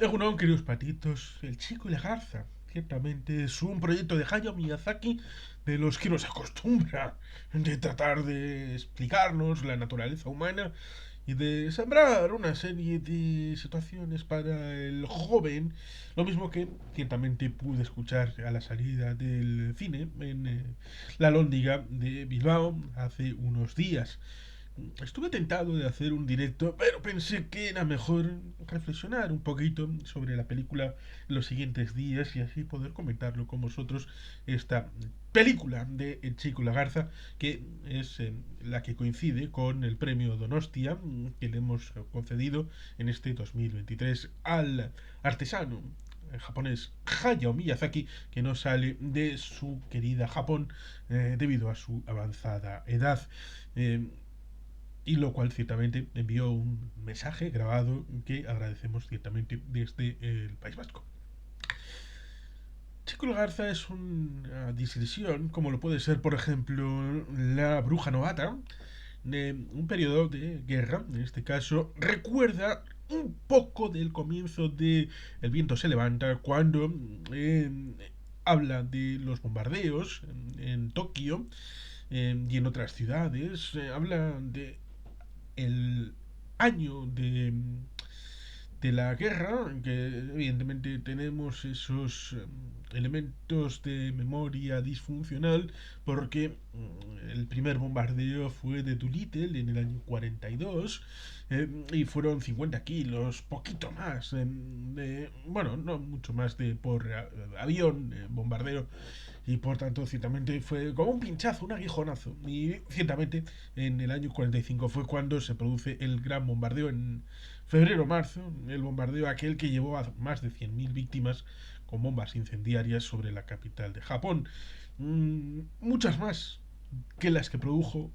Egunon, queridos patitos, El Chico y la Garza. Ciertamente es un proyecto de Hayao Miyazaki de los que nos acostumbra de tratar de explicarnos la naturaleza humana y de sembrar una serie de situaciones para el joven. Lo mismo que ciertamente pude escuchar a la salida del cine en la Lóndiga de Bilbao hace unos días. Estuve tentado de hacer un directo, pero pensé que era mejor reflexionar un poquito sobre la película en los siguientes días y así poder comentarlo con vosotros esta película de El Chico y la Garza, que es la que coincide con el premio Donostia que le hemos concedido en este 2023 al artesano japonés Hayao Miyazaki, que no sale de su querida Japón debido a su avanzada edad. Eh, y lo cual ciertamente envió un mensaje grabado que agradecemos ciertamente desde el País Vasco. Chico Garza es una disensión, como lo puede ser, por ejemplo, La Bruja Novata, de un periodo de guerra, en este caso, recuerda un poco del comienzo de El viento se levanta, cuando habla de los bombardeos en Tokio y en otras ciudades, habla de el año de la guerra, en que evidentemente tenemos esos elementos de memoria disfuncional, porque el primer bombardeo fue de Doolittle en el año 42 y fueron 50 kilos, poquito más, bueno, no mucho más de por avión, bombardeo, y por tanto ciertamente fue como un pinchazo, un aguijonazo. Y ciertamente en el año 45 fue cuando se produce el gran bombardeo en febrero-marzo, el bombardeo aquel que llevó a más de 100.000 víctimas con bombas incendiarias sobre la capital de Japón. Muchas más que las que produjo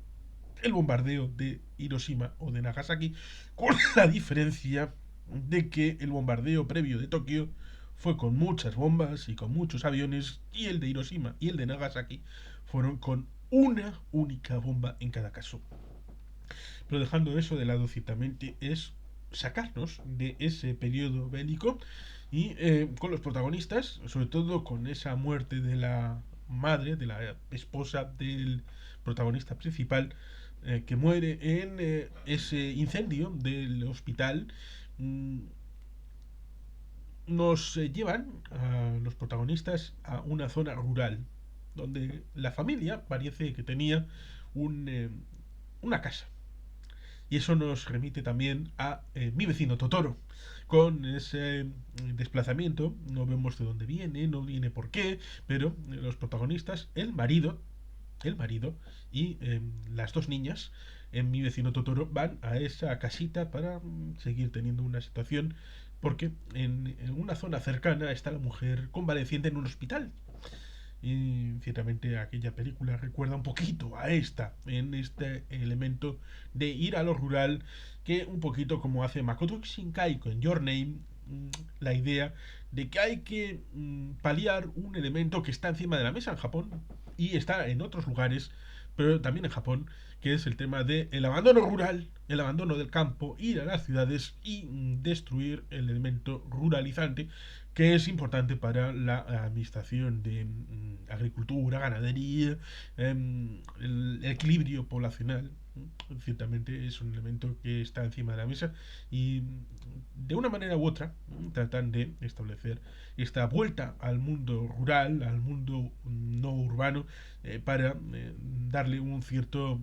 el bombardeo de Hiroshima o de Nagasaki, con la diferencia de que el bombardeo previo de Tokio fue con muchas bombas y con muchos aviones, y el de Hiroshima y el de Nagasaki fueron con una única bomba en cada caso. Pero dejando eso de lado, ciertamente es sacarnos de ese periodo bélico y con los protagonistas, sobre todo con esa muerte de la madre, de la esposa del protagonista principal, que muere en ese incendio del hospital. mm, Nos llevan a los protagonistas a una zona rural donde la familia parece que tenía una casa. Y eso nos remite también a Mi vecino Totoro, con ese desplazamiento. No vemos de dónde viene, no viene por qué, pero los protagonistas, el marido y las dos niñas en Mi vecino Totoro van a esa casita para seguir teniendo una situación, porque en una zona cercana está la mujer convaleciente en un hospital. Y ciertamente aquella película recuerda un poquito a esta, en este elemento de ir a lo rural, que un poquito como hace Makoto Shinkai con Your Name, la idea de que hay que paliar un elemento que está encima de la mesa en Japón y está en otros lugares, pero también en Japón, que es el tema del abandono rural, el abandono del campo, ir a las ciudades y destruir el elemento ruralizante, que es importante para la administración de agricultura, ganadería, el equilibrio poblacional. Ciertamente es un elemento que está encima de la mesa y de una manera u otra tratan de establecer esta vuelta al mundo rural, al mundo no urbano, para darle un cierto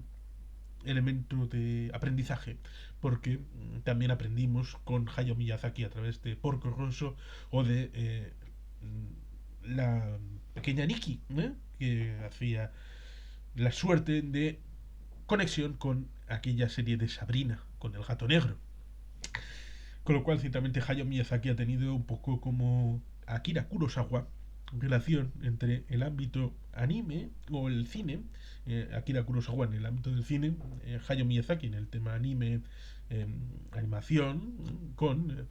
elemento de aprendizaje, porque también aprendimos con Hayao Miyazaki a través de Porco Rosso o de la pequeña Nikki, que hacía la suerte de conexión con aquella serie de Sabrina, con el gato negro. Con lo cual, ciertamente, Hayao Miyazaki ha tenido un poco como Akira Kurosawa relación entre el ámbito anime o el cine, Akira Kurosawa en el ámbito del cine, Hayao Miyazaki en el tema anime, eh, animación, con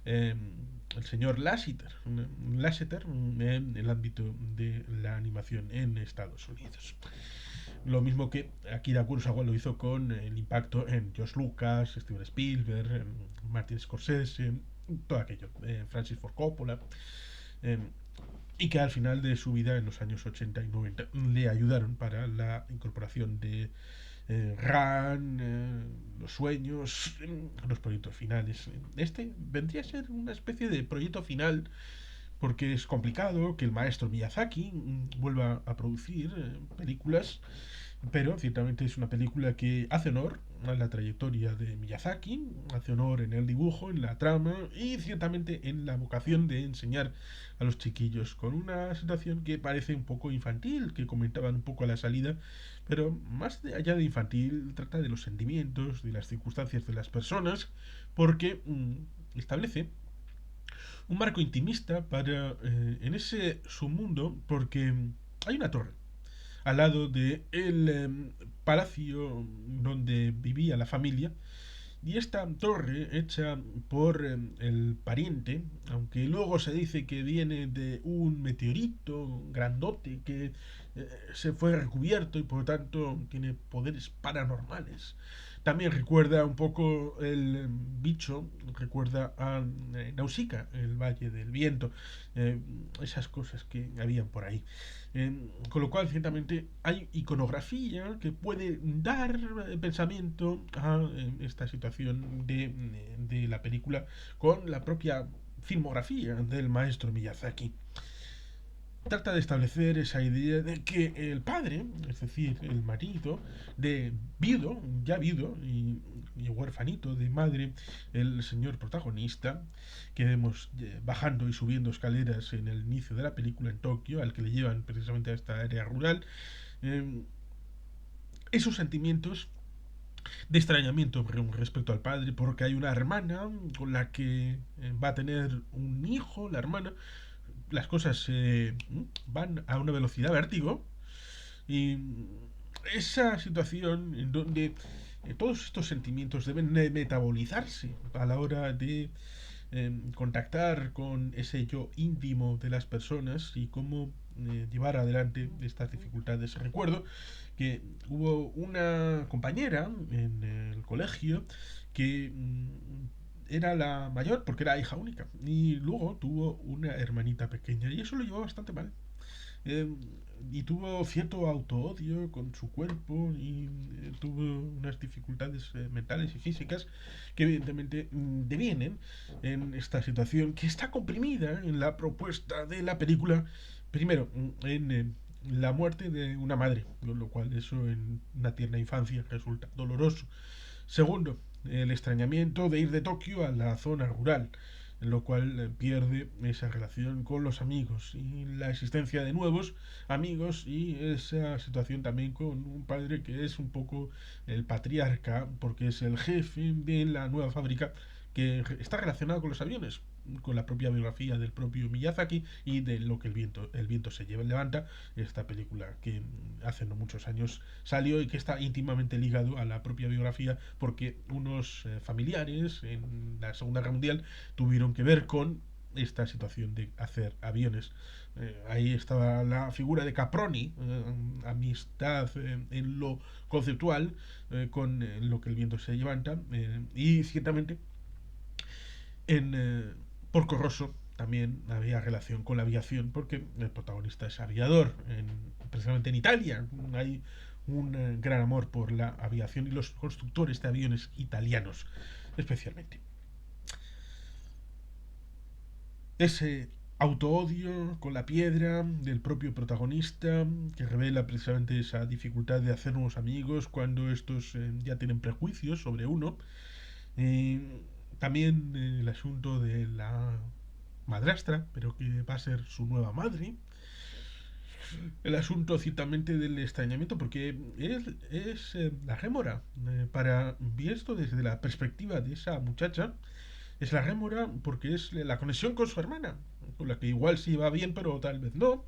el señor Lasseter en el ámbito de la animación en Estados Unidos. Lo mismo que Akira Kurosawa lo hizo con el impacto en George Lucas, Steven Spielberg, Martin Scorsese, todo aquello, Francis Ford Coppola, eh, y que al final de su vida, en los años 80 y 90, le ayudaron para la incorporación de RAN, los sueños, los proyectos finales. Este vendría a ser una especie de proyecto final porque es complicado que el maestro Miyazaki vuelva a producir películas, pero ciertamente es una película que hace honor a la trayectoria de Miyazaki, hace honor en el dibujo, en la trama y ciertamente en la vocación de enseñar a los chiquillos, con una situación que parece un poco infantil, que comentaban un poco a la salida, pero más allá de infantil trata de los sentimientos, de las circunstancias de las personas, porque establece un marco intimista para en ese submundo, porque hay una torre al lado de el palacio donde vivía la familia, y esta torre hecha por el pariente, aunque luego se dice que viene de un meteorito grandote que se fue recubierto y por lo tanto tiene poderes paranormales. También recuerda un poco el bicho, recuerda a Nausicaa, el Valle del Viento, eh, esas cosas que habían por ahí. Con lo cual, ciertamente, hay iconografía que puede dar pensamiento a esta situación de la película con la propia filmografía del maestro Miyazaki. Trata de establecer esa idea de que el padre, es decir, el marido de viudo, ya viudo y huerfanito de madre, el señor protagonista, que vemos bajando y subiendo escaleras en el inicio de la película en Tokio, al que le llevan precisamente a esta área rural, eh, esos sentimientos de extrañamiento respecto al padre, porque hay una hermana con la que va a tener un hijo, la hermana, las cosas van a una velocidad vértigo y esa situación en donde todos estos sentimientos deben metabolizarse a la hora de contactar con ese yo íntimo de las personas y cómo llevar adelante estas dificultades. Recuerdo que hubo una compañera en el colegio que era la mayor porque era hija única y luego tuvo una hermanita pequeña y eso lo llevó bastante mal. Eh, y tuvo cierto autoodio con su cuerpo y tuvo unas dificultades mentales y físicas que evidentemente devienen en esta situación que está comprimida en la propuesta de la película. Primero, en la muerte de una madre, lo cual eso en una tierna infancia resulta doloroso. Segundo, el extrañamiento de ir de Tokio a la zona rural, en lo cual pierde esa relación con los amigos y la existencia de nuevos amigos y esa situación también con un padre que es un poco el patriarca porque es el jefe de la nueva fábrica que está relacionado con los aviones, con la propia biografía del propio Miyazaki y de lo que el viento se lleva levanta, esta película que hace no muchos años salió y que está íntimamente ligado a la propia biografía porque unos familiares en la Segunda Guerra Mundial tuvieron que ver con esta situación de hacer aviones. Ahí estaba la figura de Caproni, amistad en lo conceptual con lo que el viento se levanta, y ciertamente en Porco Rosso también había relación con la aviación porque el protagonista es aviador. Precisamente en Italia hay un gran amor por la aviación y los constructores de aviones italianos especialmente. Ese autoodio con la piedra del propio protagonista que revela precisamente esa dificultad de hacer nuevos amigos cuando estos ya tienen prejuicios sobre uno. También el asunto de la madrastra, pero que va a ser su nueva madre. El asunto ciertamente del extrañamiento, porque es la rémora. Para visto desde la perspectiva de esa muchacha, es la rémora porque es la conexión con su hermana, con la que igual sí va bien, pero tal vez no.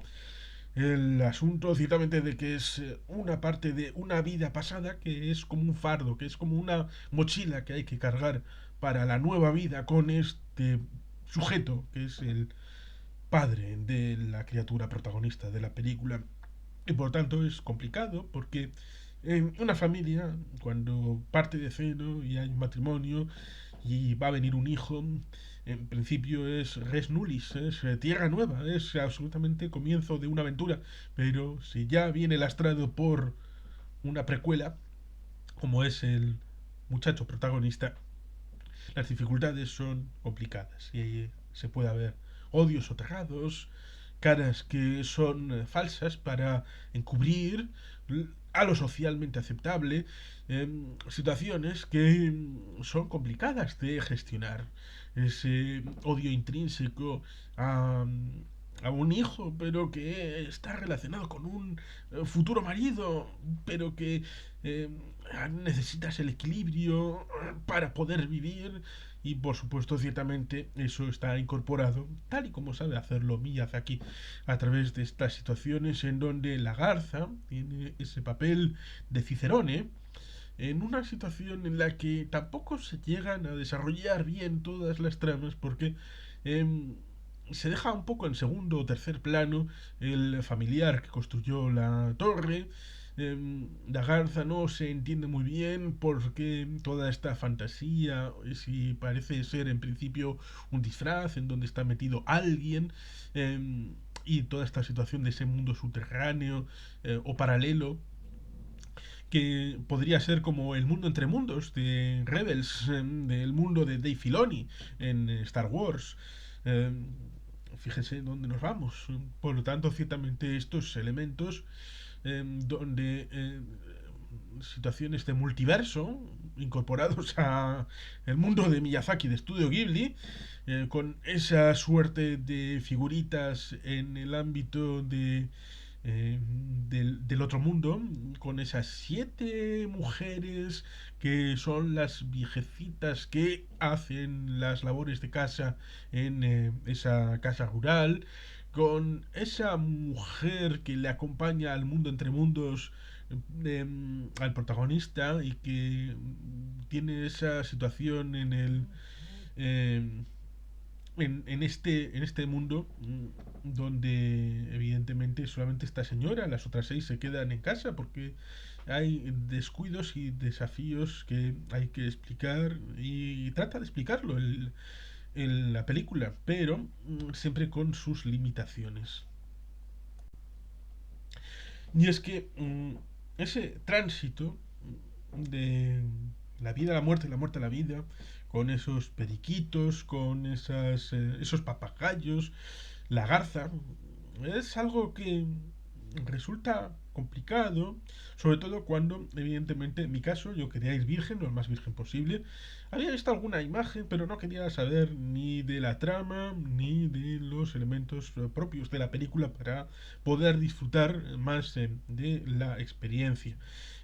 El asunto ciertamente de que es una parte de una vida pasada que es como un fardo, que es como una mochila que hay que cargar para la nueva vida con este sujeto que es el padre de la criatura protagonista de la película. Y por tanto es complicado porque en una familia, cuando parte de cero y hay un matrimonio y va a venir un hijo, en principio es res nullis, es tierra nueva, es absolutamente comienzo de una aventura. Pero si ya viene lastrado por una precuela, como es el muchacho protagonista, las dificultades son complicadas y ahí se puede haber odios soterrados, caras que son falsas para encubrir a lo socialmente aceptable, situaciones que son complicadas de gestionar. Ese odio intrínseco a, a un hijo, pero que está relacionado con un futuro marido, pero que eh, necesitas el equilibrio para poder vivir. Y por supuesto, ciertamente, eso está incorporado, tal y como sabe hacerlo Miyazaki, a través de estas situaciones en donde la garza tiene ese papel de Cicerone, en una situación en la que tampoco se llegan a desarrollar bien todas las tramas, porque eh, se deja un poco en segundo o tercer plano el familiar que construyó la torre. La garza no se entiende muy bien porque toda esta fantasía, si parece ser en principio un disfraz en donde está metido alguien, y toda esta situación de ese mundo subterráneo o paralelo que podría ser como el mundo entre mundos de Rebels, del mundo de Dave Filoni en Star Wars. Eh, Fíjese dónde nos vamos. Por lo tanto, ciertamente estos elementos donde situaciones de multiverso incorporados a el mundo de Miyazaki de Estudio Ghibli, con esa suerte de figuritas en el ámbito del otro mundo, con esas 7 mujeres que son las viejecitas que hacen las labores de casa en esa casa rural, con esa mujer que le acompaña al mundo entre mundos, al protagonista, y que tiene esa situación eh, en este mundo, donde evidentemente solamente esta señora, las otras 6 se quedan en casa porque hay descuidos y desafíos que hay que explicar, y trata de explicarlo la película, pero siempre con sus limitaciones. Y es que ese tránsito de la vida a la muerte, la muerte a la vida, con esos periquitos, con esos papagayos, la garza, es algo que resulta complicado, sobre todo cuando, evidentemente, en mi caso, yo quería ir virgen, lo más virgen posible. Había visto alguna imagen, pero no quería saber ni de la trama, ni de los elementos propios de la película para poder disfrutar más de la experiencia.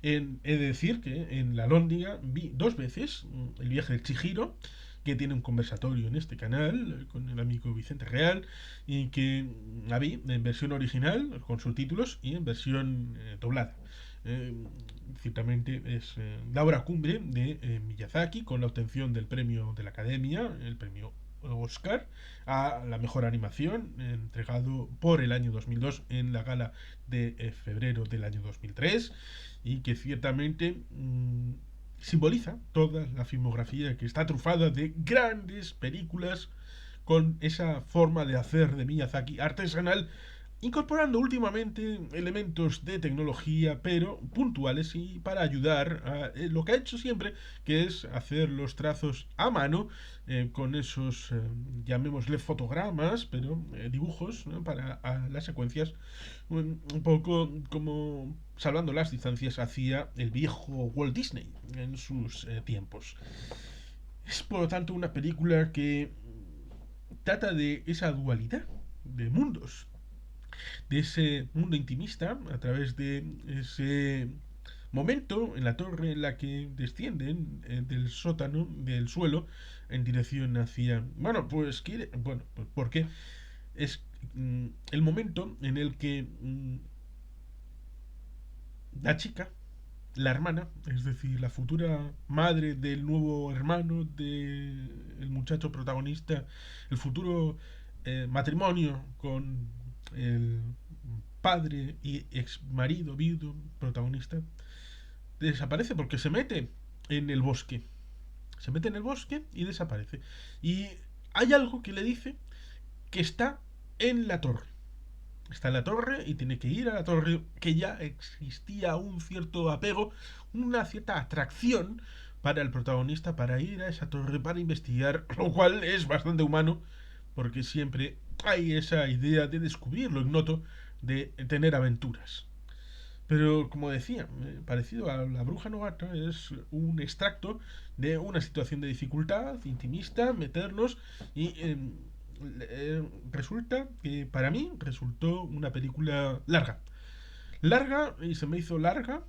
He de decir que en la Lóndiga vi 2 veces el viaje del Chihiro, que tiene un conversatorio en este canal con el amigo Vicente Real, y que la vi en versión original con subtítulos y en versión doblada. Eh, Ciertamente es la obra cumbre de Miyazaki, con la obtención del premio de la Academia, el premio Oscar a la mejor animación, entregado por el año 2002 en la gala de febrero del año 2003, y que ciertamente simboliza toda la filmografía, que está trufada de grandes películas con esa forma de hacer de Miyazaki artesanal, incorporando últimamente elementos de tecnología, pero puntuales y para ayudar a lo que ha hecho siempre, que es hacer los trazos a mano, con esos, llamémosle fotogramas, pero dibujos, ¿no?, para las secuencias, un poco como salvando las distancias hacia el viejo Walt Disney en sus tiempos. Es por lo tanto una película que trata de esa dualidad de mundos, de ese mundo intimista, a través de ese momento en la torre en la que descienden del sótano, del suelo, en dirección hacia... Bueno, pues quiere... Bueno, pues porque es el momento en el que la chica, la hermana, es decir, la futura madre del nuevo hermano del muchacho protagonista, el futuro matrimonio con el padre y ex marido, viudo, protagonista, desaparece porque se mete en el bosque. Se mete en el bosque y desaparece. Y hay algo que le dice que está en la torre. Está en la torre y tiene que ir a la torre, que ya existía un cierto apego, una cierta atracción para el protagonista para ir a esa torre para investigar, lo cual es bastante humano porque siempre hay esa idea de descubrir lo ignoto, de tener aventuras. Pero como decía, parecido a la bruja novata, es un extracto de una situación de dificultad intimista, meternos y resulta que para mí resultó una película larga. Larga, y se me hizo larga,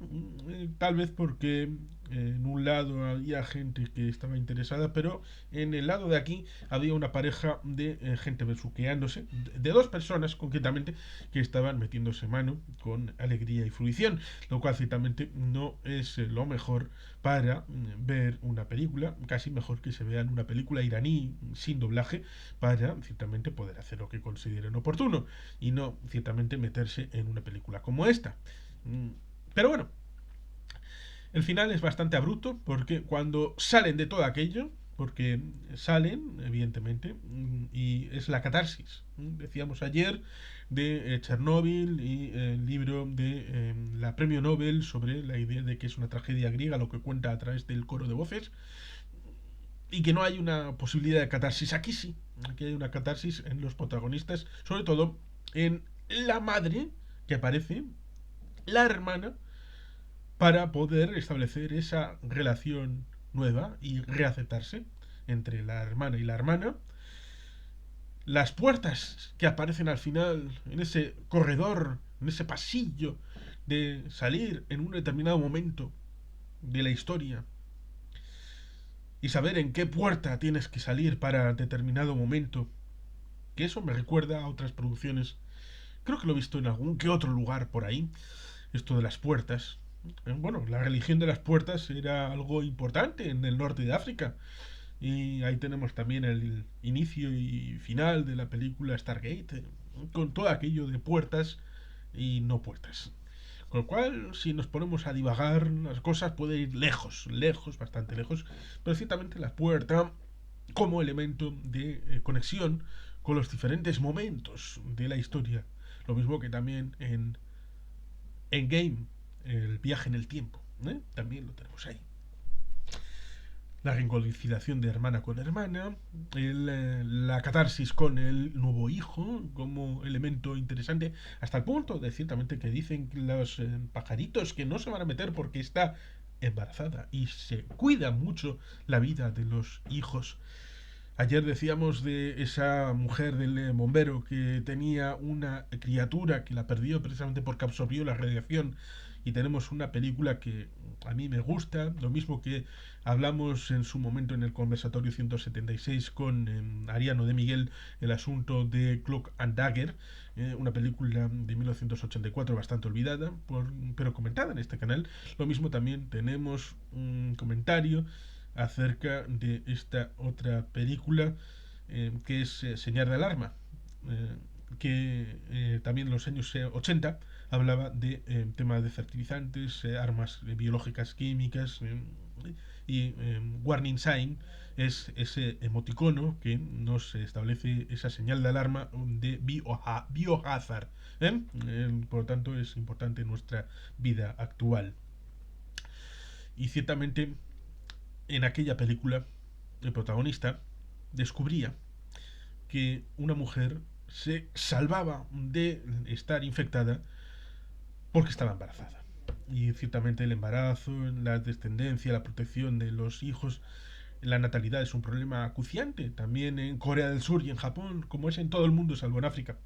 tal vez porque en un lado había gente que estaba interesada, pero en el lado de aquí había una pareja de gente besuqueándose, de dos personas concretamente, que estaban metiéndose mano con alegría y fruición, lo cual ciertamente no es lo mejor para ver una película, casi mejor que se vean una película iraní sin doblaje para ciertamente poder hacer lo que consideren oportuno y no ciertamente meterse en una película como esta. Pero bueno, el final es bastante abrupto porque cuando salen de todo aquello, porque salen, evidentemente, y es la catarsis. Decíamos ayer de Chernóbil y el libro de la premio Nobel sobre la idea de que es una tragedia griega lo que cuenta a través del coro de voces y que no hay una posibilidad de catarsis. Aquí sí, aquí hay una catarsis en los protagonistas, sobre todo en la madre que aparece, la hermana, para poder establecer esa relación nueva y reaceptarse entre la hermana y la hermana. Las puertas que aparecen al final, en ese corredor, en ese pasillo, de salir en un determinado momento de la historia y saber en qué puerta tienes que salir para determinado momento, que eso me recuerda a otras producciones. Creo que lo he visto en algún que otro lugar por ahí, esto de las puertas. Bueno, la religión de las puertas era algo importante en el norte de África. Y ahí tenemos también el inicio y final de la película Stargate, con todo aquello de puertas y no puertas. Con lo cual, si nos ponemos a divagar, las cosas pueden ir lejos, lejos, bastante lejos. Pero ciertamente la puerta, como elemento de conexión con los diferentes momentos de la historia. Lo mismo que también en Endgame, el viaje en el tiempo. También lo tenemos ahí. La reconciliación de hermana con hermana, la catarsis con el nuevo hijo como elemento interesante, hasta el punto de ciertamente que dicen los pajaritos que no se van a meter porque está embarazada y se cuida mucho la vida de los hijos. Ayer decíamos de esa mujer del bombero que tenía una criatura que la perdió precisamente porque absorbió la radiación y tenemos una película que a mí me gusta, lo mismo que hablamos en su momento en el conversatorio 176 con Ariano de Miguel, el asunto de Cloak and Dagger, una película de 1984 bastante olvidada, pero comentada en este canal. Lo mismo también tenemos un comentario acerca de esta otra película que es Señal de Alarma, que también en los años 80 hablaba de temas de fertilizantes, armas biológicas, químicas y Warning Sign es ese emoticono que nos establece esa señal de alarma de biohazard. Por lo tanto es importante en nuestra vida actual. Y ciertamente en aquella película el protagonista descubría que una mujer se salvaba de estar infectada porque estaba embarazada. Y ciertamente el embarazo, la descendencia, la protección de los hijos, la natalidad es un problema acuciante también en Corea del Sur y en Japón, como es en todo el mundo, salvo en África.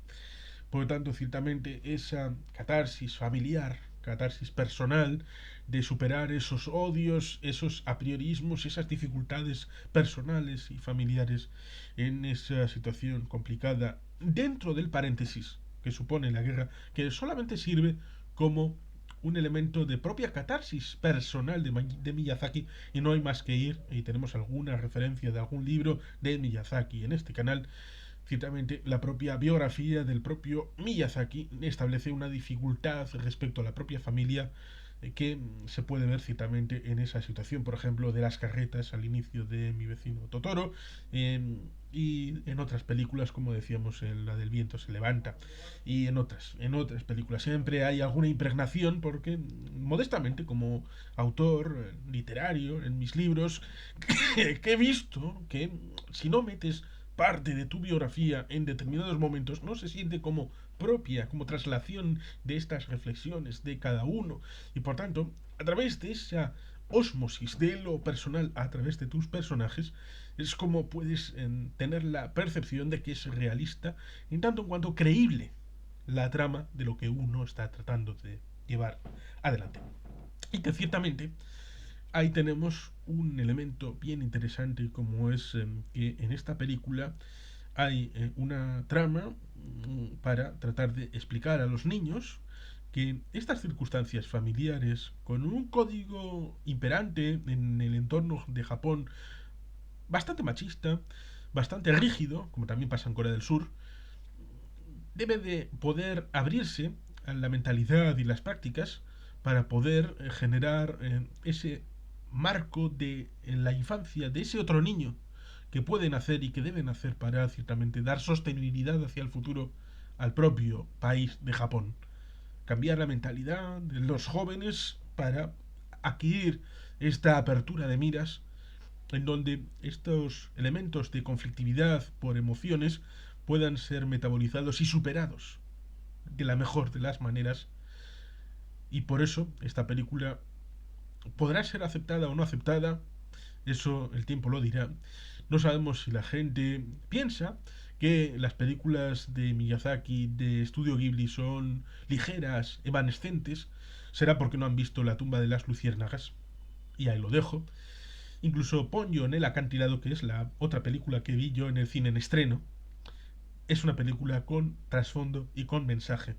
Por lo tanto, ciertamente esa catarsis familiar, catarsis personal, de superar esos odios, esos apriorismos, esas dificultades personales y familiares en esa situación complicada dentro del paréntesis que supone la guerra, que solamente sirve como un elemento de propia catarsis personal de Miyazaki y no hay más que ir y tenemos alguna referencia de algún libro de Miyazaki en este canal ciertamente la propia biografía del propio Miyazaki establece una dificultad respecto a la propia familia que se puede ver ciertamente en esa situación, por ejemplo, de las carretas al inicio de Mi vecino Totoro, y en otras películas, como decíamos, en la del viento se levanta, y en otras películas. Siempre hay alguna impregnación, porque modestamente, como autor literario, en mis libros, que he visto que si no metes parte de tu biografía en determinados momentos, no se siente como propia, como traslación de estas reflexiones de cada uno. Y por tanto, a través de esa osmosis de lo personal a través de tus personajes, es como puedes tener la percepción de que es realista, en tanto en cuanto creíble la trama de lo que uno está tratando de llevar adelante. Y que ciertamente ahí tenemos un elemento bien interesante, como es que en esta película hay una trama para tratar de explicar a los niños que estas circunstancias familiares, con un código imperante en el entorno de Japón bastante machista, bastante rígido, como también pasa en Corea del Sur, debe de poder abrirse a la mentalidad y las prácticas para poder generar ese marco de en la infancia de ese otro niño que pueden hacer y que deben hacer para ciertamente dar sostenibilidad hacia el futuro al propio país de Japón. Cambiar la mentalidad de los jóvenes para adquirir esta apertura de miras en donde estos elementos de conflictividad por emociones puedan ser metabolizados y superados de la mejor de las maneras. Y por eso esta película podrá ser aceptada o no aceptada, eso el tiempo lo dirá. No sabemos si la gente piensa que las películas de Miyazaki de Estudio Ghibli son ligeras, evanescentes. Será porque no han visto La tumba de las luciérnagas. Y ahí lo dejo. Incluso Ponyo en el acantilado, que es la otra película que vi yo en el cine en estreno, es una película con trasfondo y con mensaje.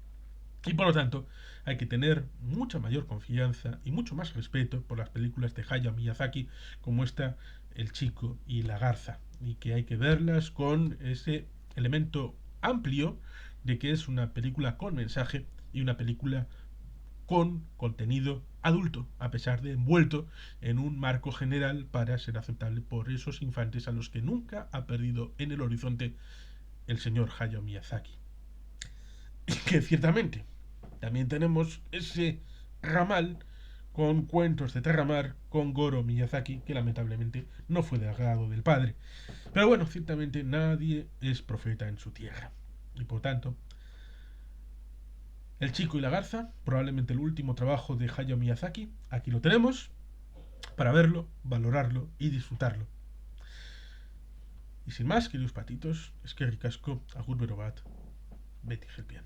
Y por lo tanto, hay que tener mucha mayor confianza y mucho más respeto por las películas de Hayao Miyazaki, como esta El chico y la garza, y que hay que verlas con ese elemento amplio de que es una película con mensaje y una película con contenido adulto, a pesar de envuelto en un marco general para ser aceptable por esos infantes a los que nunca ha perdido en el horizonte el señor Hayao Miyazaki. Y que ciertamente también tenemos ese ramal con cuentos de Terramar con Goro Miyazaki, que lamentablemente no fue del agrado del padre. Pero bueno, ciertamente nadie es profeta en su tierra. Y por tanto, El chico y la garza, probablemente el último trabajo de Hayao Miyazaki, aquí lo tenemos para verlo, valorarlo y disfrutarlo. Y sin más, queridos patitos, es que ricasco, agur berobat, Betty Gelpian.